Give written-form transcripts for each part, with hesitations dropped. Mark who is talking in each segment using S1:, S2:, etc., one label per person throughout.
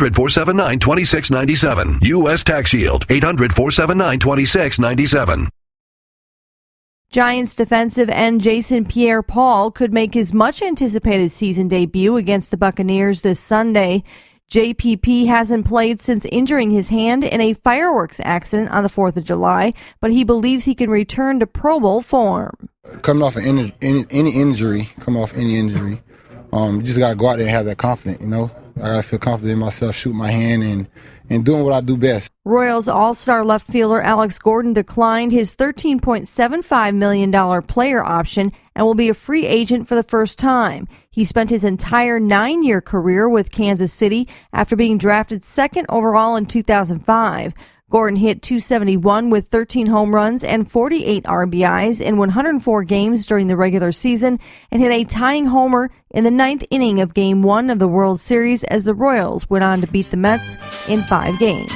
S1: 800-479-2697. U.S. Tax Shield. 800-479-2697.
S2: Giants defensive end Jason Pierre-Paul could make his much-anticipated season debut against the Buccaneers this Sunday. JPP hasn't played since injuring his hand in a fireworks accident on the 4th of July, but he believes he can return to Pro Bowl form.
S3: Coming off any injury, you just got to go out there and have that confidence, you know. I got to feel confident in myself, shoot my hand, and doing what I do best.
S2: Royals all-star left fielder Alex Gordon declined his $13.75 million player option and will be a free agent for the first time. He spent his entire 9-year career with Kansas City after being drafted second overall in 2005. Gordon hit .271 with 13 home runs and 48 RBIs in 104 games during the regular season and hit a tying homer in the 9th inning of Game 1 of the World Series as the Royals went on to beat the Mets in 5 games.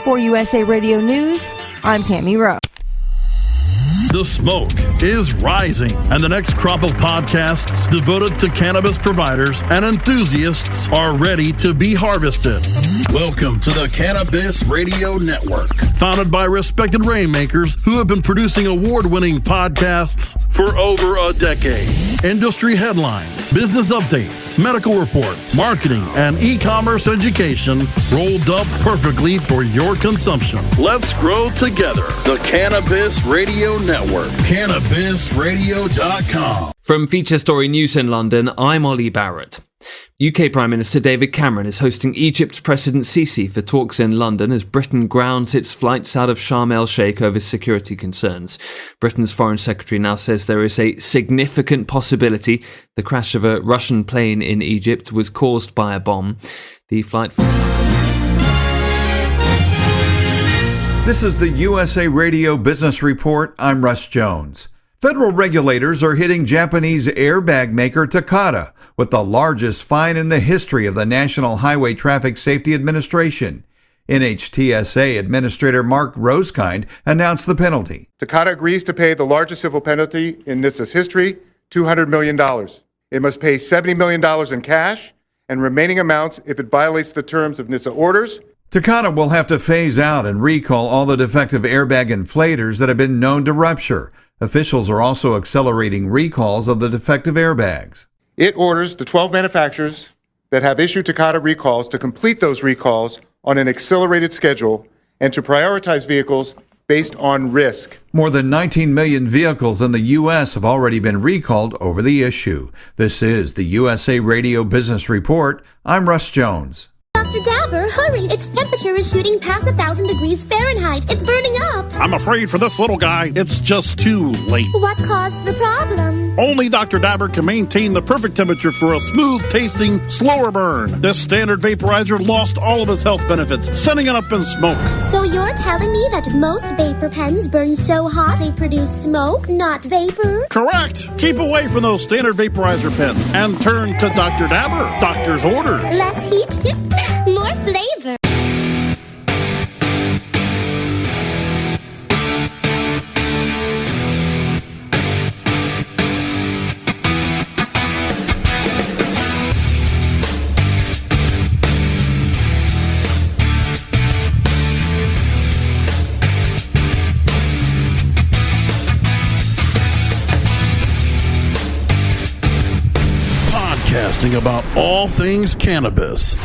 S2: For USA Radio News, I'm Tammy Rowe.
S4: The smoke is rising, and the next crop of podcasts devoted to cannabis providers and enthusiasts are ready to be harvested. Welcome to the Cannabis Radio Network, founded by respected rainmakers who have been producing award-winning podcasts for over a decade. Industry headlines, business updates, medical reports, marketing, and e-commerce education rolled up perfectly for your consumption. Let's grow together. The Cannabis Radio Network. CannabisRadio.com.
S5: From Feature Story News in London, I'm Ollie Barrett. UK Prime Minister David Cameron is hosting Egypt's President Sisi for talks in London as Britain grounds its flights out of Sharm el-Sheikh over security concerns. Britain's Foreign Secretary now says there is a significant possibility the crash of a Russian plane in Egypt was caused by a bomb. The flight...
S6: This is the USA Radio Business Report. I'm Russ Jones. Federal regulators are hitting Japanese airbag maker Takata with the largest fine in the history of the National Highway Traffic Safety Administration. NHTSA Administrator Mark Rosekind announced the penalty.
S7: Takata agrees to pay the largest civil penalty in NHTSA's history, $200 million. It must pay $70 million in cash and remaining amounts if it violates the terms of NHTSA orders.
S6: Takata will have to phase out and recall all the defective airbag inflators that have been known to rupture. Officials are also accelerating recalls of the defective airbags.
S7: It orders the 12 manufacturers that have issued Takata recalls to complete those recalls on an accelerated schedule and to prioritize vehicles based on risk.
S6: More than 19 million vehicles in the U.S. have already been recalled over the issue. This is the USA Radio Business Report. I'm Russ Jones.
S8: Dr. Dabber, hurry! Its temperature is shooting past 1,000 degrees Fahrenheit. It's burning up.
S4: I'm afraid for this little guy, it's just too late.
S8: What caused the problem?
S4: Only Dr. Dabber can maintain the perfect temperature for a smooth-tasting, slower burn. This standard vaporizer lost all of its health benefits, sending it up in smoke.
S8: So you're telling me that most vapor pens burn so hot they produce smoke, not vapor?
S4: Correct. Keep away from those standard vaporizer pens and turn to Dr. Dabber. Doctor's orders.
S8: Less heat, more flavor.
S4: Podcasting about all things cannabis.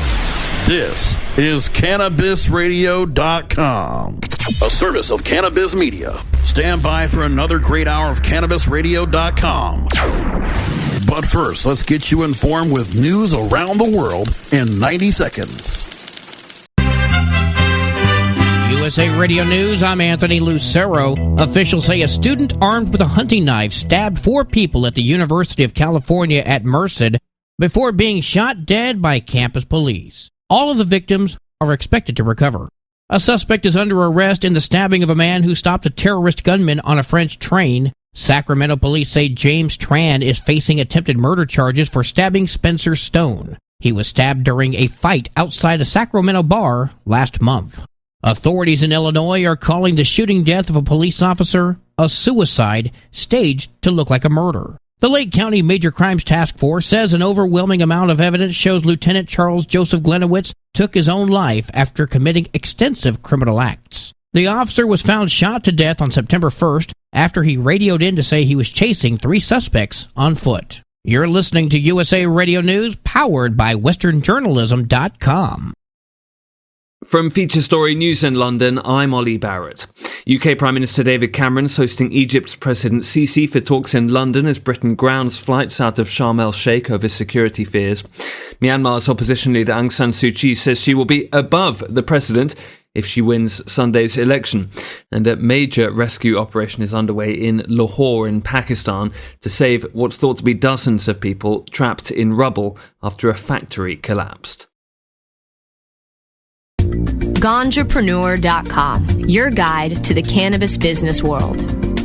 S4: This is CannabisRadio.com, a service of Cannabis Media. Stand by for another great hour of CannabisRadio.com. But first, let's get you informed with news around the world in 90 seconds.
S9: USA Radio News, I'm Anthony Lucero. Officials say a student armed with a hunting knife stabbed 4 people at the University of California at Merced before being shot dead by campus police. All of the victims are expected to recover. A suspect is under arrest in the stabbing of a man who stopped a terrorist gunman on a French train. Sacramento police say James Tran is facing attempted murder charges for stabbing Spencer Stone. He was stabbed during a fight outside a Sacramento bar last month. Authorities in Illinois are calling the shooting death of a police officer a suicide staged to look like a murder. The Lake County Major Crimes Task Force says an overwhelming amount of evidence shows Lieutenant Charles Joseph Glenowitz took his own life after committing extensive criminal acts. The officer was found shot to death on September 1st after he radioed in to say he was chasing 3 suspects on foot. You're listening to USA Radio News, powered by westernjournalism.com.
S5: From Feature Story News in London, I'm Ollie Barrett. UK Prime Minister David Cameron is hosting Egypt's President Sisi for talks in London as Britain grounds flights out of Sharm el-Sheikh over security fears. Myanmar's opposition leader Aung San Suu Kyi says she will be above the president if she wins Sunday's election. And a major rescue operation is underway in Lahore in Pakistan to save what's thought to be dozens of people trapped in rubble after a factory collapsed.
S10: Ganjapreneur.com, your guide to the cannabis business world.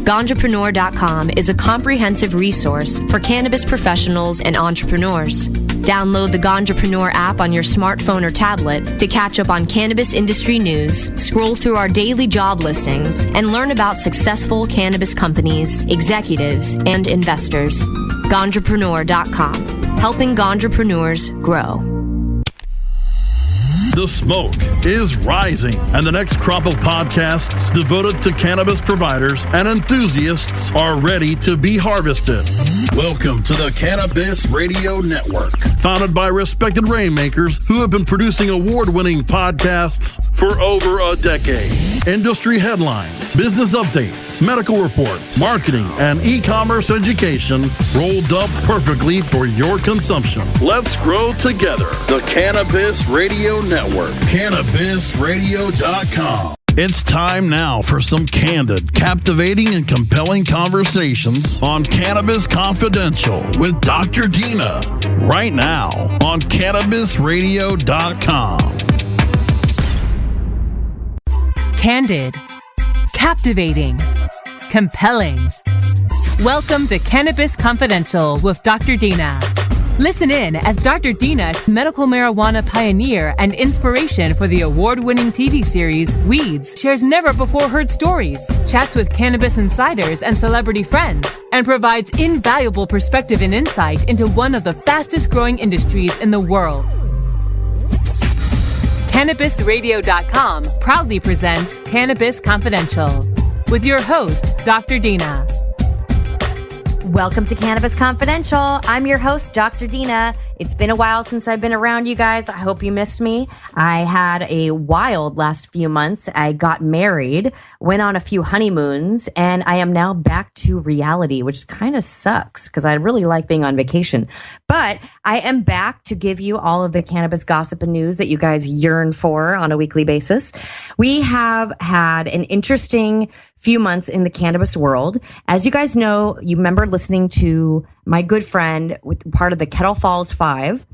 S10: Ganjapreneur.com is a comprehensive resource for cannabis professionals and entrepreneurs. Download the Ganjapreneur app on your smartphone or tablet to catch up on cannabis industry news, scroll through our daily job listings, and learn about successful cannabis companies, executives, and investors. Ganjapreneur.com, helping ganjapreneurs grow.
S4: The smoke is rising, and the next crop of podcasts devoted to cannabis providers and enthusiasts are ready to be harvested. Welcome to the Cannabis Radio Network, founded by respected rainmakers who have been producing award-winning podcasts for over a decade. Industry headlines, business updates, medical reports, marketing, and e-commerce education rolled up perfectly for your consumption. Let's grow together. The Cannabis Radio Network. CannabisRadio.com. It's time now for some candid, captivating, and compelling conversations on Cannabis Confidential with Dr. Dina. Right now on CannabisRadio.com.
S11: Candid, captivating, compelling. Welcome to Cannabis Confidential with Dr. Dina. Listen in as Dr. Dina, medical marijuana pioneer and inspiration for the award-winning TV series Weeds, shares never-before-heard stories, chats with cannabis insiders and celebrity friends, and provides invaluable perspective and insight into one of the fastest-growing industries in the world. CannabisRadio.com proudly presents Cannabis Confidential with your host, Dr. Dina.
S12: Welcome to Cannabis Confidential. I'm your host, Dr. Dina. It's been a while since I've been around you guys. I hope you missed me. I had a wild last few months. I got married, went on a few honeymoons, and I am now back to reality, which kind of sucks because I really like being on vacation. But I am back to give you all of the cannabis gossip and news that you guys yearn for on a weekly basis. We have had an interesting few months in the cannabis world. As you guys know, you remember listening to my good friend with part of the Kettle Falls 5.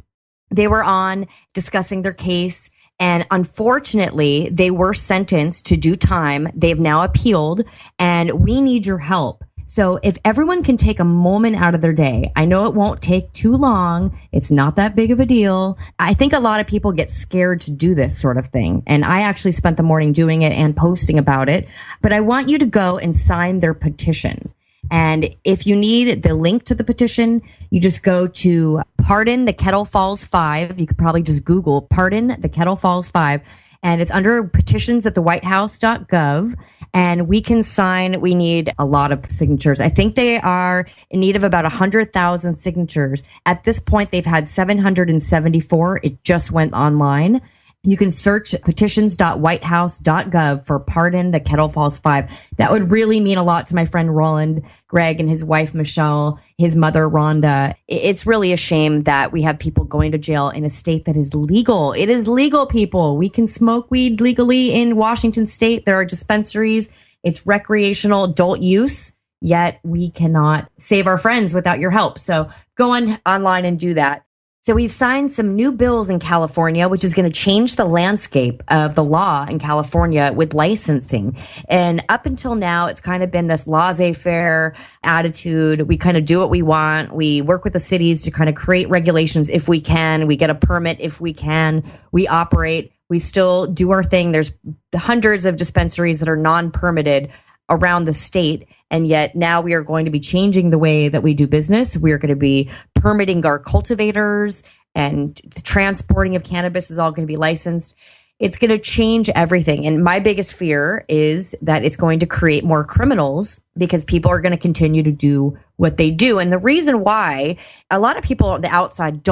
S12: They were on discussing their case, and unfortunately, they were sentenced to do time. They've now appealed, and we need your help. So if everyone can take a moment out of their day, I know it won't take too long. It's not that big of a deal. I think a lot of people get scared to do this sort of thing. And I actually spent the morning doing it and posting about it. But I want you to go and sign their petition. And if you need the link to the petition, you just go to Pardon the Kettle Falls 5. You could probably just Google Pardon the Kettle Falls 5. And it's under petitions at the whitehouse.gov. And we can sign, we need a lot of signatures. I think they are in need of about 100,000 signatures. At this point, they've had 774. It just went online. You can search petitions.whitehouse.gov for Pardon the Kettle Falls 5. That would really mean a lot to my friend Roland, Greg, and his wife, Michelle, his mother, Rhonda. It's really a shame that we have people going to jail in a state that is legal. It is legal, people. We can smoke weed legally in Washington state. There are dispensaries. It's recreational adult use, yet we cannot save our friends without your help. So go online and do that. So we've signed some new bills in California, which is going to change the landscape of the law in California with licensing. And up until now, it's kind of been this laissez-faire attitude. We kind of do what we want. We work with the cities to kind of create regulations if we can. We get a permit if we can. We operate. We still do our thing. There's hundreds of dispensaries that are non-permitted around the state. And yet now we are going to be changing the way that we do business. We are going to be permitting our cultivators, and the transporting of cannabis is all going to be licensed. It's going to change everything. And my biggest fear is that it's going to create more criminals because people are going to continue to do what they do. And the reason why a lot of people on the outside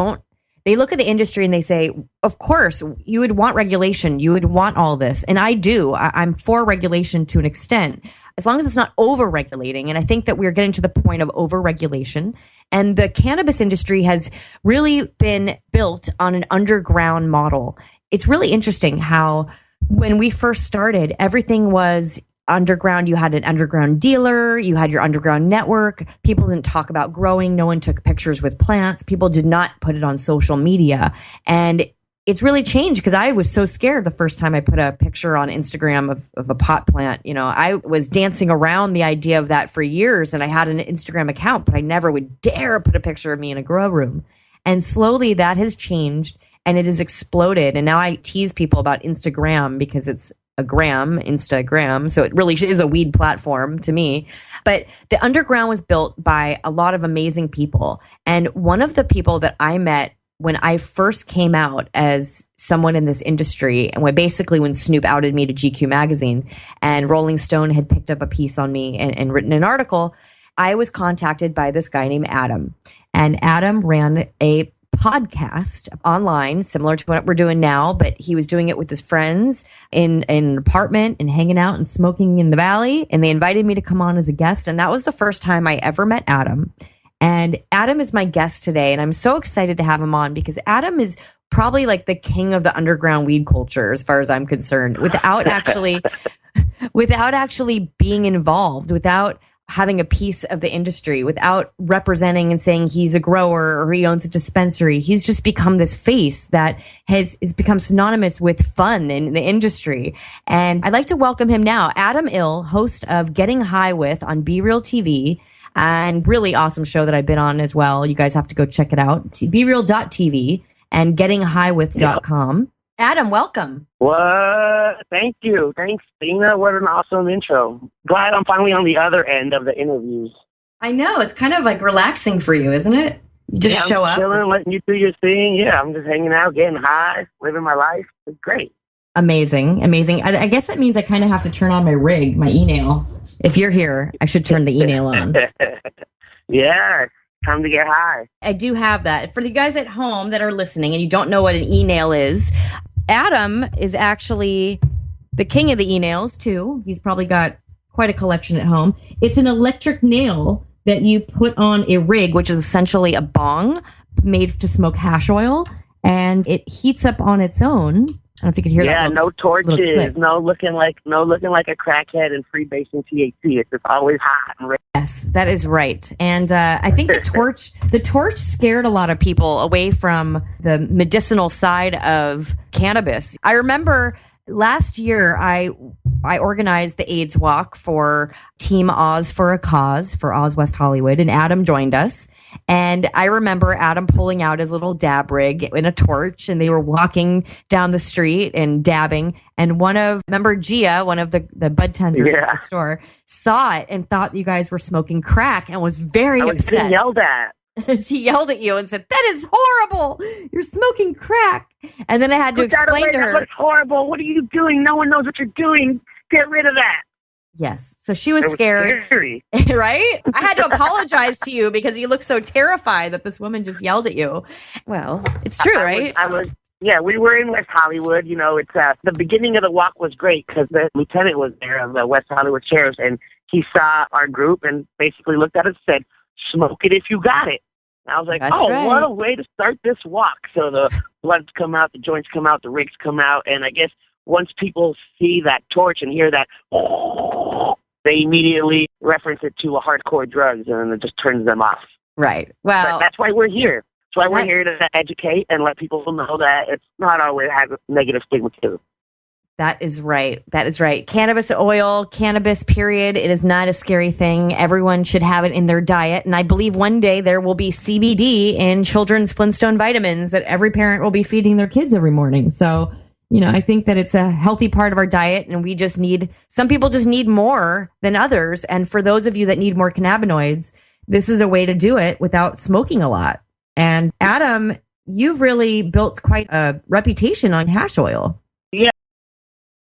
S12: they look at the industry and they say, of course, you would want regulation. You would want all this. And I do. I'm for regulation to an extent, as long as it's not over-regulating. And I think that we're getting to the point of over-regulation. And the cannabis industry has really been built on an underground model. It's really interesting how when we first started, everything was underground. You had an underground dealer, you had your underground network. People didn't talk about growing. No one took pictures with plants. People did not put it on social media. And it's really changed because I was so scared the first time I put a picture on Instagram of a pot plant. You know, I was dancing around the idea of that for years, and I had an Instagram account, but I never would dare put a picture of me in a grow room. And slowly that has changed and it has exploded. And now I tease people about Instagram because it's a gram, Instagram. So it really is a weed platform to me. But the underground was built by a lot of amazing people. And one of the people that I met when I first came out as someone in this industry, and when Snoop outed me to GQ magazine and Rolling Stone had picked up a piece on me and written an article, I was contacted by this guy named Adam. And Adam ran a podcast online, similar to what we're doing now, but he was doing it with his friends in an apartment and hanging out and smoking in the valley. And they invited me to come on as a guest. And that was the first time I ever met Adam. And Adam is my guest today, and I'm so excited to have him on because Adam is probably like the king of the underground weed culture, as far as I'm concerned, without actually being involved, without having a piece of the industry, without representing and saying he's a grower or he owns a dispensary. He's just become this face that has become synonymous with fun in the industry. And I'd like to welcome him now. Adam Ill, host of Getting High With on Be Real TV, and really awesome show that I've been on as well. You guys have to go check it out. BeReal.tv and gettinghighwith.com. Yep. Adam, welcome.
S13: What? Thank you. Thanks, Dina. What an awesome intro. Glad I'm finally on the other end of the interviews.
S12: I know. It's kind of like relaxing for you, isn't it? You just show up.
S13: Chilling, letting you do your thing. Yeah, I'm just hanging out, getting high, living my life. It's great.
S12: Amazing. I guess that means I kind of have to turn on my rig, my e-nail. If you're here, I should turn the e-nail on.
S13: Yeah, time to get high.
S12: I do have that. For the guys at home that are listening and you don't know what an e-nail is, Adam is actually the king of the e-nails, too. He's probably got quite a collection at home. It's an electric nail that you put on a rig, which is essentially a bong made to smoke hash oil, and it heats up on its own. I don't know if you could hear that.
S13: Yeah, no torches, no looking like a crackhead and freebasing THC. It's just always hot and red.
S12: Yes, that is right. And I think the torch scared a lot of people away from the medicinal side of cannabis. I remember last year I organized the AIDS walk for Team Oz for a Cause for Oz West Hollywood, and Adam joined us. And I remember Adam pulling out his little dab rig and a torch, and they were walking down the street and dabbing. And remember Gia, one of the bud tenders at the store, saw it and thought you guys were smoking crack and was very upset.
S13: She yelled at.
S12: She yelled at you and said, "That is horrible. You're smoking crack." And then I had to explain to her.
S13: That looks horrible. What are you doing? No one knows what you're doing. Get rid of that.
S12: Yes. So she was scared. Right? I had to apologize to you because you looked so terrified that this woman just yelled at you. Well, it's true, right?
S13: Yeah, we were in West Hollywood. You know, it's the beginning of the walk was great because the lieutenant was there of the West Hollywood Sheriff's, and he saw our group and basically looked at us and said, "Smoke it if you got it." And I was like, right. What a way to start this walk. So the blunts come out, the joints come out, the rigs come out, and I guess once people see that torch and hear that, they immediately reference it to a hardcore drugs, and it just turns them off.
S12: Right. Well,
S13: but that's why we're here. That's why we're here to educate and let people know that it's not always has a negative stigma too.
S12: That is right. That is right. Cannabis oil, cannabis, period. It is not a scary thing. Everyone should have it in their diet. And I believe one day there will be CBD in children's Flintstone vitamins that every parent will be feeding their kids every morning. So I think that it's a healthy part of our diet, and some people just need more than others. And for those of you that need more cannabinoids, this is a way to do it without smoking a lot. And Adam, you've really built quite a reputation on hash oil.
S13: Yeah,